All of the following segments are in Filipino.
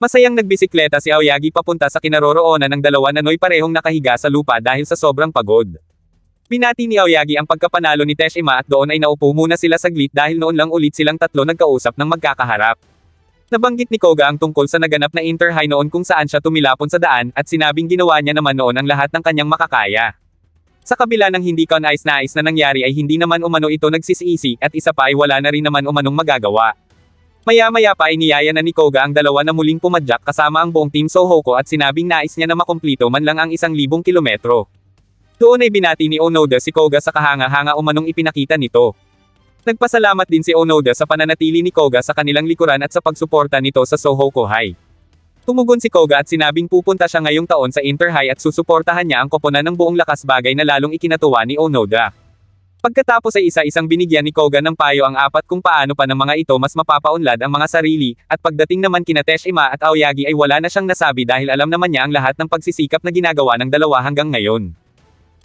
Masayang nagbisikleta si Aoyagi papunta sa kinaroroonan ng dalawa na noy parehong nakahiga sa lupa dahil sa sobrang pagod. Binati ni Aoyagi ang pagkapanalo ni Teshima at doon ay naupo muna sila saglit dahil noon lang ulit silang tatlo nagkausap ng magkakaharap. Nabanggit ni Koga ang tungkol sa naganap na Inter-High noon kung saan siya tumilapon sa daan at sinabing ginawa niya naman noon ang lahat ng kanyang makakaya. Sa kabila ng hindi kanais-nais na nangyari ay hindi naman umano ito nagsisisi at isa pa ay wala na rin naman umanong magagawa. Maya-maya pa ay niyaya na ni Koga ang dalawa na muling pumadyak kasama ang buong Team Sohoko at sinabing nais niya na makumplito man lang ang 1,000 kilometro. Doon ay binati ni Onoda si Koga sa kahanga-hanga umanong ipinakita nito. Nagpasalamat din si Onoda sa pananatili ni Koga sa kanilang likuran at sa pagsuporta nito sa Sohoko High. Tumugon si Koga at sinabing pupunta siya ngayong taon sa Inter-High at susuportahan niya ang koponan ng buong lakas, bagay na lalong ikinatuwa ni Onoda. Pagkatapos ay isa-isang binigyan ni Koga ng payo ang apat kung paano pa ng mga ito mas mapapaunlad ang mga sarili, at pagdating naman kina Teshima at Aoyagi ay wala na siyang nasabi dahil alam naman niya ang lahat ng pagsisikap na ginagawa ng dalawa hanggang ngayon.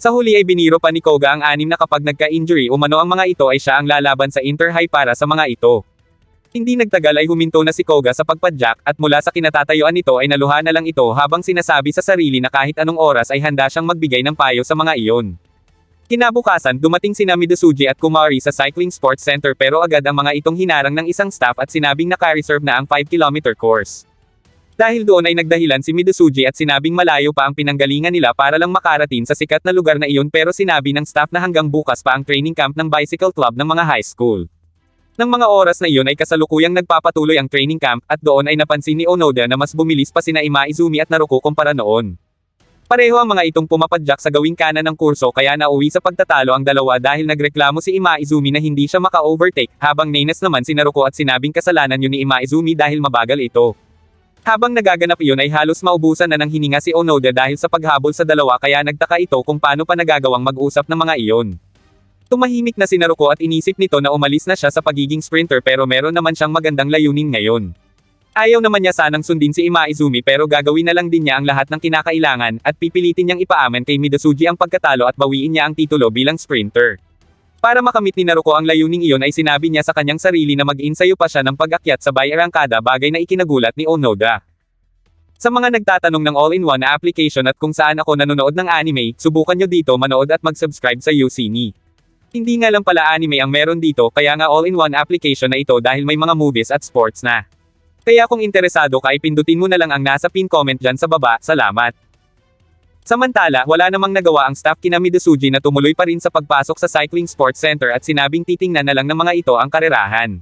Sa huli ay biniro pa ni Koga ang 6 na kapag nagka-injury umano ang mga ito ay siya ang lalaban sa Inter-High para sa mga ito. Hindi nagtagal ay huminto na si Koga sa pagpadyak at mula sa kinatatayuan nito ay naluha na lang ito habang sinasabi sa sarili na kahit anong oras ay handa siyang magbigay ng payo sa mga iyon. Kinabukasan dumating sina Midosuji at Kumari sa Cycling Sports Center pero agad ang mga itong hinarang ng isang staff at sinabing naka-reserve na ang 5-kilometer course. Dahil doon ay nagdahilan si Midosuji at sinabing malayo pa ang pinanggalingan nila para lang makarating sa sikat na lugar na iyon pero sinabi ng staff na hanggang bukas pa ang training camp ng bicycle club ng mga high school. Nang mga oras na iyon ay kasalukuyang nagpapatuloy ang training camp at doon ay napansin ni Onoda na mas bumilis pa sina Ima Izumi at Naruko kumpara noon. Pareho ang mga itong pumapadyak sa gawing kanan ng kurso kaya nauwi sa pagtatalo ang dalawa dahil nagreklamo si Ima Izumi na hindi siya maka-overtake, habang nainas naman si Naruko at sinabing kasalanan yun ni Ima Izumi dahil mabagal ito. Habang nagaganap iyon ay halos maubusan na ng hininga si Onoda dahil sa paghabol sa dalawa kaya nagtaka ito kung paano pa nagagawang mag-usap ng mga iyon. Tumahimik na si Naruko at inisip nito na umalis na siya sa pagiging sprinter pero meron naman siyang magandang layunin ngayon. Ayaw naman niya sanang sundin si Ima Izumi pero gagawin na lang din niya ang lahat ng kinakailangan at pipilitin niyang ipaamen kay Midosuji ang pagkatalo at bawiin niya ang titulo bilang sprinter. Para makamit ni Naruko ang layuning iyon ay sinabi niya sa kanyang sarili na mag-insayo pa siya ng pag-akyat sa Bay-Arangkada, bagay na ikinagulat ni Onoda. Sa mga nagtatanong ng all-in-one na application at kung saan ako nanonood ng anime, subukan nyo dito manood at mag-subscribe sa Usini. Hindi nga lang pala anime ang meron dito kaya nga all-in-one application na ito dahil may mga movies at sports na. Kaya kung interesado ka ay pindutin mo na lang ang nasa pin comment dyan sa baba, salamat. Samantala, wala namang nagawa ang staff kina Midosuji na tumuloy pa rin sa pagpasok sa Cycling Sports Center at sinabing titingnan na lang ng mga ito ang karerahan.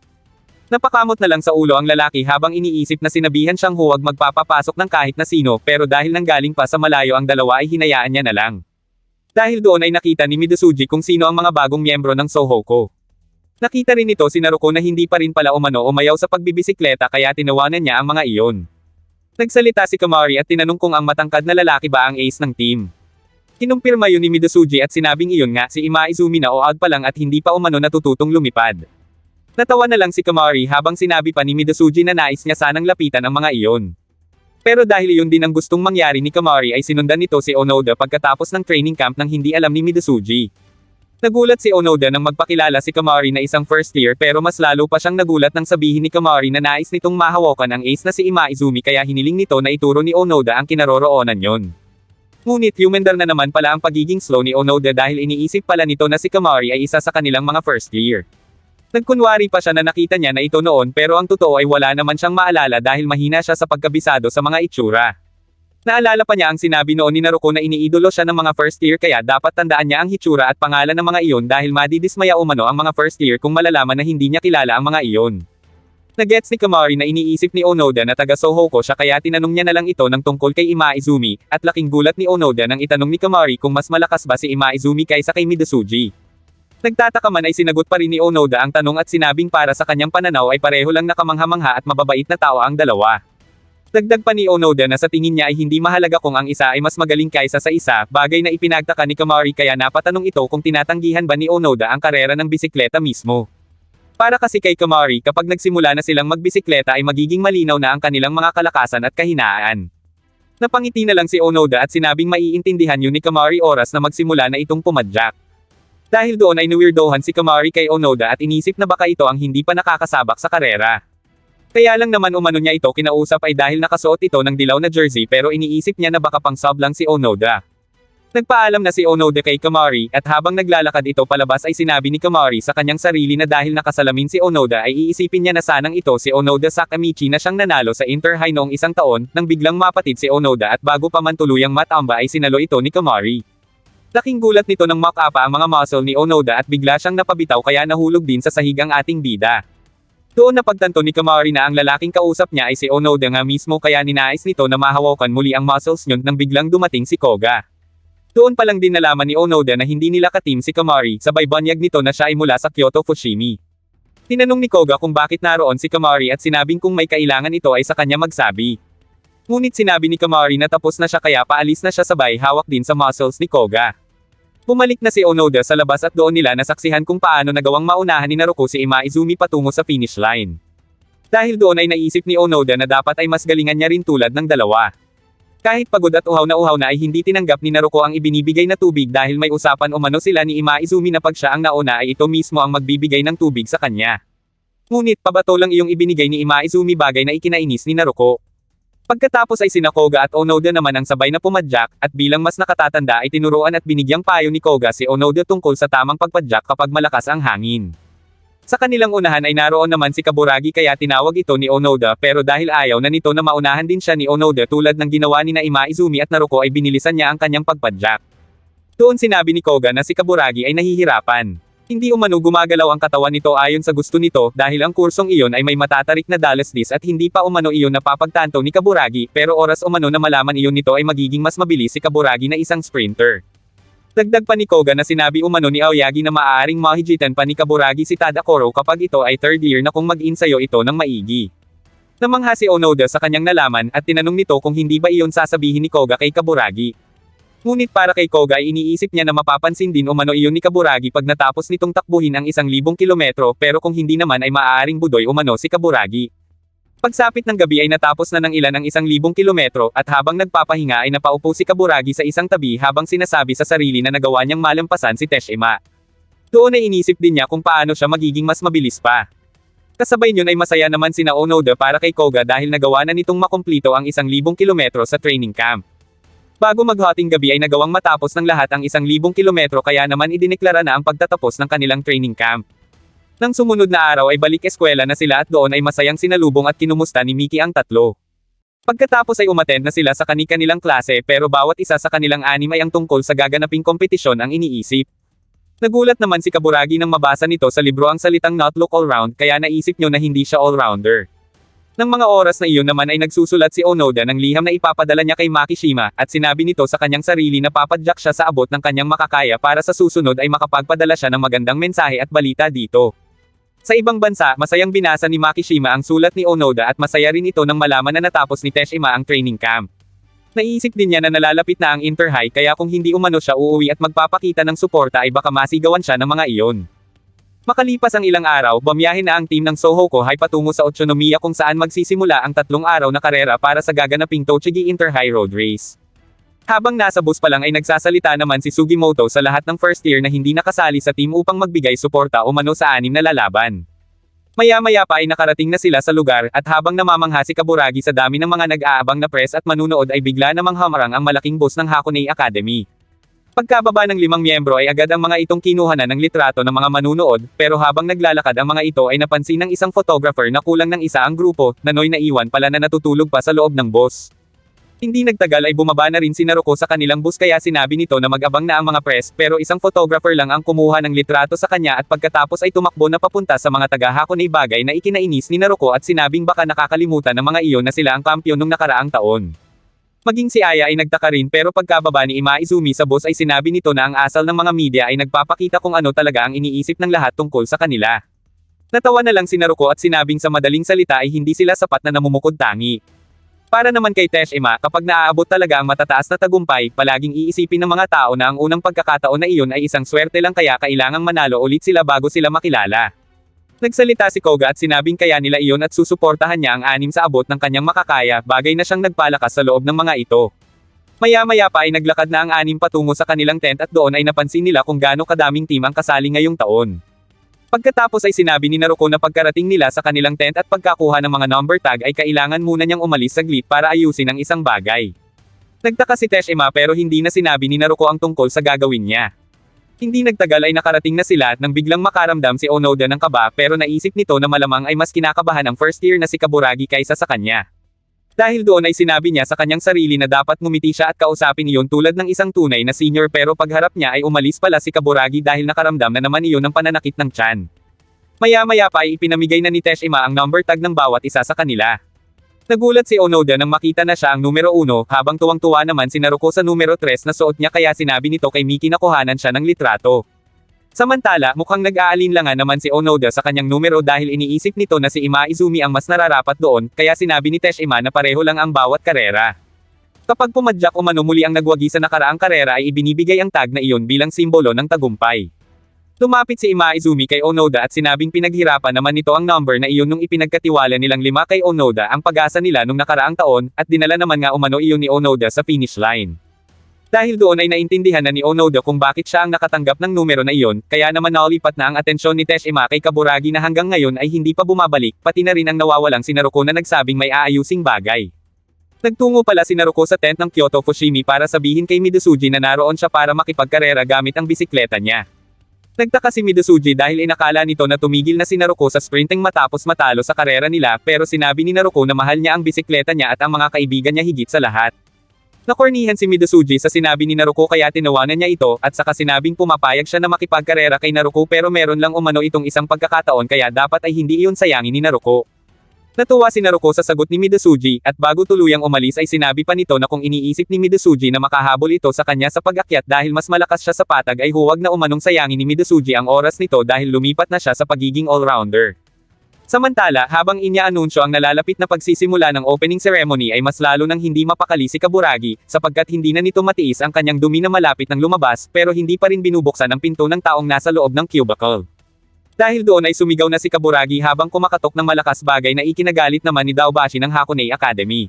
Napakamot na lang sa ulo ang lalaki habang iniisip na sinabihan siyang huwag magpapapasok ng kahit na sino pero dahil nanggaling pa sa malayo ang dalawa ay hinayaan niya na lang. Dahil doon ay nakita ni Midosuji kung sino ang mga bagong miyembro ng Sohoko. Nakita rin ito si Naruko na hindi pa rin pala umano umayaw sa pagbibisikleta kaya tinawanan niya ang mga iyon. Nagsalita si Kumari at tinanong kung ang matangkad na lalaki ba ang ace ng team. Kinumpirma yun ni Midosuji at sinabing iyon nga si Ima Izumi na odd pa lang at hindi pa umano natututong lumipad. Natawa na lang si Kumari habang sinabi pa ni Midosuji na nais niya sanang lapitan ang mga iyon. Pero dahil iyon din ang gustong mangyari ni Kumari ay sinundan nito si Onoda pagkatapos ng training camp nang hindi alam ni Midosuji. Nagulat si Onoda nang magpakilala si Kumari na isang first year pero mas lalo pa siyang nagulat nang sabihin ni Kumari na nais nitong mahawakan ang ace na si Ima Izumi kaya hiniling nito na ituro ni Onoda ang kinaroroonan yon. Ngunit humendar na naman pala ang pagiging slow ni Onoda dahil iniisip pala nito na si Kumari ay isa sa kanilang mga first year. Nagkunwari pa siya na nakita niya na ito noon pero ang totoo ay wala naman siyang maalala dahil mahina siya sa pagkabisado sa mga itsura. Naalala pa niya ang sinabi noon ni Naruko na iniidolo siya ng mga first year kaya dapat tandaan niya ang hitsura at pangalan ng mga iyon dahil madidismaya umano ang mga first year kung malalaman na hindi niya kilala ang mga iyon. Nagets ni Kumari na iniisip ni Onoda na taga Sohoko siya kaya tinanong niya na lang ito ng tungkol kay Ima Izumi, at laking gulat ni Onoda nang itanong ni Kumari kung mas malakas ba si Ima Izumi kaysa kay Midosuji. Nagtataka man ay sinagot pa rin ni Onoda ang tanong at sinabing para sa kanyang pananaw ay pareho lang nakamangha-mangha at mababait na tao ang dalawa. Dagdag pa ni Onoda na sa tingin niya ay hindi mahalaga kung ang isa ay mas magaling kaysa sa isa, bagay na ipinagtaka ni Kumari kaya napatanong ito kung tinatanggihan ba ni Onoda ang karera ng bisikleta mismo. Para kasi kay Kumari kapag nagsimula na silang magbisikleta ay magiging malinaw na ang kanilang mga kalakasan at kahinaan. Napangiti na lang si Onoda at sinabing maiintindihan yun ni Kumari oras na magsimula na itong pumadyak. Dahil doon ay niwirdohan si Kumari kay Onoda at inisip na baka ito ang hindi pa nakakasabak sa karera. Kaya lang naman umano niya ito kinausap ay dahil nakasuot ito ng dilaw na jersey pero iniisip niya na baka pang sub lang si Onoda. Nagpaalam na si Onoda kay Kamari, at habang naglalakad ito palabas ay sinabi ni Kamari sa kanyang sarili na dahil nakasalamin si Onoda ay iisipin niya na sanang ito si Onoda Sakamichi na siyang nanalo sa Inter-High noong isang taon, nang biglang mapatid si Onoda at bago pa man tuluyang matamba ay sinalo ito ni Kamari. Laking gulat nito nang makapa ang mga muscle ni Onoda at bigla siyang napabitaw kaya nahulog din sa sahig ang ating bida. Doon napagtanto ni Kamari na ang lalaking kausap niya ay si Onoda nga mismo kaya ninais nito na mahawakan muli ang muscles niyon nang biglang dumating si Koga. Doon pa lang din nalaman ni Onoda na hindi nila ka-team si Kamari, sabay banyag nito na siya ay mula sa Kyoto Fushimi. Tinanong ni Koga kung bakit naroon si Kamari at sinabing kung may kailangan ito ay sa kanya magsabi. Ngunit sinabi ni Kamari na tapos na siya kaya paalis na siya sabay hawak din sa muscles ni Koga. Bumalik na si Onoda sa labas at doon nila nasaksihan kung paano nagawang maunahan ni Naruko si Imaizumi patungo sa finish line. Dahil doon ay naisip ni Onoda na dapat ay mas galingan niya rin tulad ng dalawa. Kahit pagod at uhaw na ay hindi tinanggap ni Naruko ang ibinibigay na tubig dahil may usapan umano sila ni Imaizumi na pag siya ang nauna ay ito mismo ang magbibigay ng tubig sa kanya. Ngunit pabato lang iyong ibinigay ni Imaizumi bagay na ikinainis ni Naruko. Pagkatapos ay sina Koga at Onoda naman ang sabay na pumadyak, at bilang mas nakatatanda ay tinuruan at binigyang payo ni Koga si Onoda tungkol sa tamang pagpadyak kapag malakas ang hangin. Sa kanilang unahan ay naroon naman si Kaburagi kaya tinawag ito ni Onoda pero dahil ayaw na nito na maunahan din siya ni Onoda tulad ng ginawa ni na Imaizumi at Naruko ay binilisan niya ang kanyang pagpadyak. Doon sinabi ni Koga na si Kaburagi ay nahihirapan. Hindi umano gumagalaw ang katawan nito ayon sa gusto nito dahil ang kursong iyon ay may matatarik na Dallas disc at hindi pa umano iyon napapagtanto ni Kaburagi pero oras umano na malaman iyon nito ay magiging mas mabilis si Kaburagi na isang sprinter. Dagdag pa ni Koga na sinabi umano ni Aoyagi na maaaring mahigitan pa ni Kaburagi si Tadakoro kapag ito ay third year na kung mag-insayo ito ng maigi. Namangha si Onoda sa kanyang nalaman at tinanong nito kung hindi ba iyon sasabihin ni Koga kay Kaburagi. Ngunit para kay Koga ay iniisip niya na mapapansin din umano iyon ni Kaburagi pag natapos nitong takbuhin ang 1,000 kilometro pero kung hindi naman ay maaaring budoy umano si Kaburagi. Pagsapit ng gabi ay natapos na ng ilan ang 1,000 kilometro at habang nagpapahinga ay napaupo si Kaburagi sa isang tabi habang sinasabi sa sarili na nagawa niyang malampasan si Teshima. Doon ay inisip din niya kung paano siya magiging mas mabilis pa. Kasabay niyon ay masaya naman sina Onoda para kay Koga dahil nagawa na nitong makumplito ang 1,000 kilometro sa training camp. Bago maghating gabi ay nagawang matapos ng lahat ang 1,000 kilometro kaya naman idineklara na ang pagtatapos ng kanilang training camp. Nang sumunod na araw ay balik eskwela na sila at doon ay masayang sinalubong at kinumusta ni Miki ang tatlo. Pagkatapos ay umattend na sila sa kani-kanilang klase pero bawat isa sa kanilang anim ay ang tungkol sa gaganaping kompetisyon ang iniisip. Nagulat naman si Kaburagi nang mabasa nito sa libro ang salitang not look all round kaya naisip niyo na hindi siya all-rounder. Nang mga oras na iyon naman ay nagsusulat si Onoda ng liham na ipapadala niya kay Makishima, at sinabi nito sa kanyang sarili na papadyak siya sa abot ng kanyang makakaya para sa susunod ay makapagpadala siya ng magandang mensahe at balita dito. Sa ibang bansa, masayang binasa ni Makishima ang sulat ni Onoda at masaya rin ito nang malaman na natapos ni Teshima ang training camp. Naisip din niya na nalalapit na ang Inter-High kaya kung hindi umano siya uuwi at magpapakita ng suporta ay baka masigawan siya ng mga iyon. Makalipas ang ilang araw, bumiyahe na ang team ng Sohoku High patungo sa Utsunomiya kung saan magsisimula ang 3 araw na karera para sa gaganaping Tochigi Inter-High Road Race. Habang nasa bus pa lang ay nagsasalita naman si Sugimoto sa lahat ng first year na hindi nakasali sa team upang magbigay suporta umano sa 6 na lalaban. Maya-maya pa ay nakarating na sila sa lugar at habang namamangha si Kaburagi sa dami ng mga nag-aabang na press at manunood ay bigla namang hamarang ang malaking bus ng Hakone Academy. Pagkababa ng 5 miyembro ay agad ang mga itong kinuha na ng litrato ng mga manunood, pero habang naglalakad ang mga ito ay napansin ng isang photographer na kulang ng isa ang grupo, nanoy naiwan pala na natutulog pa sa loob ng bus. Hindi nagtagal ay bumaba na rin si Naruko sa kanilang bus kaya sinabi nito na mag-abang na ang mga press pero isang photographer lang ang kumuha ng litrato sa kanya at pagkatapos ay tumakbo na papunta sa mga taga-Hakone bagay na ikinainis ni Naruko at sinabing baka nakakalimutan ng mga iyon na sila ang kampiyon nung nakaraang taon. Maging si Aya ay nagtaka rin pero pagkababa ni Imaizumi sa bus ay sinabi nito na ang asal ng mga media ay nagpapakita kung ano talaga ang iniisip ng lahat tungkol sa kanila. Natawa na lang si Naruko at sinabing sa madaling salita ay hindi sila sapat na namumukod tangi. Para naman kay Teshima, kapag naaabot talaga ang matataas na tagumpay, palaging iisipin ng mga tao na ang unang pagkakataon na iyon ay isang swerte lang kaya kailangang manalo ulit sila bago sila makilala. Nagsalita si Koga at sinabing kaya nila iyon at susuportahan niya ang 6 sa abot ng kanyang makakaya, bagay na siyang nagpalakas sa loob ng mga ito. Maya-maya pa ay naglakad na ang 6 patungo sa kanilang tent at doon ay napansin nila kung gaano kadaming team ang kasali ngayong taon. Pagkatapos ay sinabi ni Naruko na pagkarating nila sa kanilang tent at pagkakuha ng mga number tag ay kailangan muna niyang umalis saglit para ayusin ang isang bagay. Nagtaka si Teshima pero hindi na sinabi ni Naruko ang tungkol sa gagawin niya. Hindi nagtagal ay nakarating na sila at nang biglang makaramdam si Onoda ng kaba pero naisip nito na malamang ay mas kinakabahan ang first year na si Kaburagi kaysa sa kanya. Dahil doon ay sinabi niya sa kanyang sarili na dapat ngumiti siya at kausapin iyon tulad ng isang tunay na senior pero pagharap niya ay umalis pala si Kaburagi dahil nakaramdam na naman iyon ng pananakit ng tiyan. Maya-maya pa ay ipinamigay na ni Teshima ang number tag ng bawat isa sa kanila. Nagulat si Onoda nang makita na siya ang numero 1 habang tuwang-tuwa naman si Naruko sa numero 3 na suot niya kaya sinabi nito kay Miki na kuhanan siya ng litrato. Samantala, mukhang nag-aalinlangan naman si Onoda sa kanyang numero dahil iniisip nito na si Ima Izumi ang mas nararapat doon, kaya sinabi ni Teshima na pareho lang ang bawat karera. Kapag pumadyak umano muli ang nagwagi sa nakaraang karera ay ibinibigay ang tag na iyon bilang simbolo ng tagumpay. Lumapit si Ima Izumi kay Onoda at sinabing pinaghirapan naman nito ang number na iyon nung ipinagkatiwala nilang 5 kay Onoda ang pag-asa nila nung nakaraang taon, at dinala naman nga umano iyon ni Onoda sa finish line. Dahil doon ay naintindihan na ni Onoda kung bakit siya ang nakatanggap ng numero na iyon, kaya naman naulipat na ang atensyon ni Teshima kay Kaburagi na hanggang ngayon ay hindi pa bumabalik, pati na rin ang nawawalang si Naruko na nagsabing may aayusing bagay. Nagtungo pala si Naruko sa tent ng Kyoto Fushimi para sabihin kay Midosuji na naroon siya para makipagkarera gamit ang bisikleta niya. Nagtaka si Midosuji dahil inakala nito na tumigil na si Naruko sa sprinting matapos matalo sa karera nila pero sinabi ni Naruko na mahal niya ang bisikleta niya at ang mga kaibigan niya higit sa lahat. Nakornihan si Midosuji sa sinabi ni Naruko kaya tinawanan niya ito at saka sinabing pumapayag siya na makipagkarera kay Naruko pero meron lang umano itong isang pagkakataon kaya dapat ay hindi iyon sayangin ni Naruko. Natuwa si Naruko sa sagot ni Midosuji at bago tuluyang umalis ay sinabi pa nito na kung iniisip ni Midosuji na makahabol ito sa kanya sa pag-akyat dahil mas malakas siya sa patag ay huwag na umanong sayangin ni Midosuji ang oras nito dahil lumipat na siya sa pagiging all-rounder. Samantala, habang inya-anunsyo ang nalalapit na pagsisimula ng opening ceremony ay mas lalo nang hindi mapakali si Kaburagi, sapagkat hindi na nito matiis ang kanyang dumi na malapit ng lumabas, pero hindi pa rin binubuksan ang pinto ng taong nasa loob ng cubicle. Dahil doon ay sumigaw na si Kaburagi habang kumakatok ng malakas bagay na ikinagalit naman ni Daobashi ng Hakone Academy.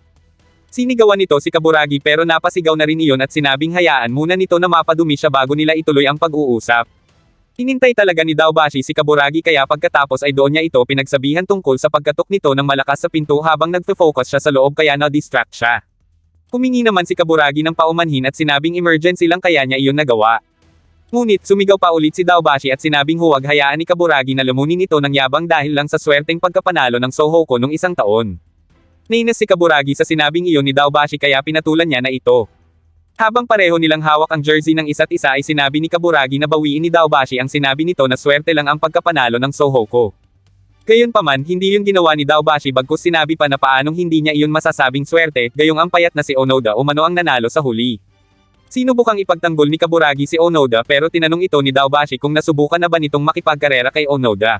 Sinigawan nito si Kaburagi pero napasigaw na rin iyon at sinabing hayaan muna nito na mapadumi siya bago nila ituloy ang pag-uusap. Hinintay talaga ni Daobashi si Kaburagi kaya pagkatapos ay doon niya ito pinagsabihan tungkol sa pagkatok nito ng malakas sa pinto habang nagfo-focus siya sa loob kaya na-distract siya. Humingi naman si Kaburagi ng paumanhin at sinabing emergency lang kaya niya iyon nagawa. Ngunit sumigaw pa ulit si Daobashi at sinabing huwag hayaan ni Kaburagi na lumunin ito ng yabang dahil lang sa swerteng pagkapanalo ng Sohoko nung isang taon. Nainis si Kaburagi sa sinabing iyon ni Daobashi kaya pinatulan niya na ito. Habang pareho nilang hawak ang jersey ng isa't isa ay sinabi ni Kaburagi na bawiin ni Daobashi ang sinabi nito na swerte lang ang pagkapanalo ng Sohoko. Gayunpaman, hindi yun ginawa ni Daobashi bagkus sinabi pa na paanong hindi niya iyon masasabing swerte, gayong ang payat na si Onoda umano ang nanalo sa huli. Sinubukang ipagtanggol ni Kaburagi si Onoda pero tinanong ito ni Daobashi kung nasubukan na ba nitong makipagkarera kay Onoda.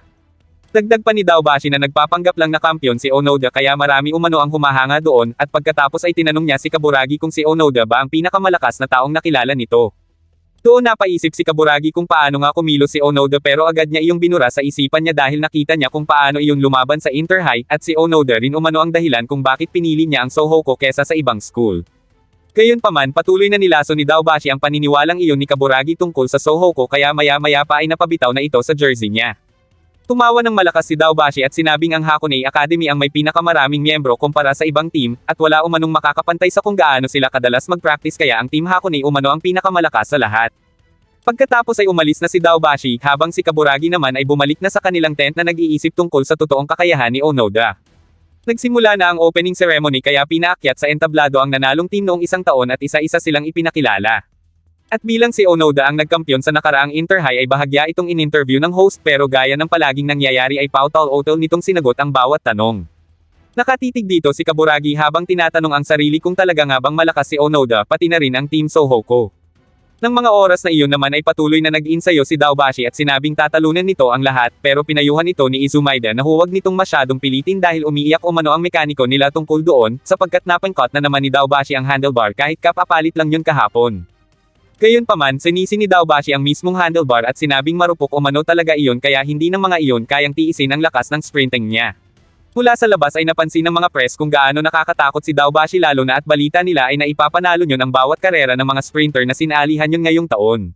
Dagdag pa ni Daobashi na nagpapanggap lang na kampiyon si Onoda kaya marami umano ang humahanga doon, at pagkatapos ay tinanong niya si Kaburagi kung si Onoda ba ang pinakamalakas na taong nakilala nito. Doon napaisip si Kaburagi kung paano nga kumilos si Onoda pero agad niya iyong binura sa isipan niya dahil nakita niya kung paano iyon lumaban sa Inter-High, at si Onoda rin umano ang dahilan kung bakit pinili niya ang Sohoko kesa sa ibang school. Gayunpaman patuloy na nilaso ni Daobashi ang paniniwalang iyon ni Kaburagi tungkol sa Sohoko kaya maya-maya pa ay napabitaw na ito sa jersey niya. Tumawa ng malakas si Daobashi at sinabing ang Hakone Academy ang may pinakamaraming miyembro kumpara sa ibang team, at wala umanong makakapantay sa kung gaano sila kadalas mag-practice kaya ang team Hakone umano ang pinakamalakas sa lahat. Pagkatapos ay umalis na si Daobashi habang si Kaburagi naman ay bumalik na sa kanilang tent na nag-iisip tungkol sa totoong kakayahan ni Onoda. Nagsimula na ang opening ceremony kaya pinaakyat sa entablado ang nanalong team noong isang taon at isa-isa silang ipinakilala. At bilang si Onoda ang nagkampiyon sa nakaraang Inter-High ay bahagya itong in-interview ng host pero gaya ng palaging nangyayari ay pautal-utal nitong sinagot ang bawat tanong. Nakatitig dito si Kaburagi habang tinatanong ang sarili kung talaga nga bang malakas si Onoda pati na rin ang team Sohoko. Nang mga oras na iyon naman ay patuloy na nag-insayo si Daobashi at sinabing tatalunan nito ang lahat pero pinayuhan ito ni Izumaida na huwag nitong masyadong pilitin dahil umiiyak umano ang mekaniko nila tungkol doon sapagkat napangkot na naman ni Daobashi ang handlebar kahit kapapalit lang yun kahapon. Gayunpaman, sinisi ni Daobashi ang mismong handlebar at sinabing marupok umano talaga iyon kaya hindi ng mga iyon kayang tiisin ang lakas ng sprinting niya. Mula sa labas ay napansin ng mga press kung gaano nakakatakot si Daobashi lalo na at balita nila ay naipapanalo niyon ang bawat karera ng mga sprinter na sinalihan yun ngayong taon.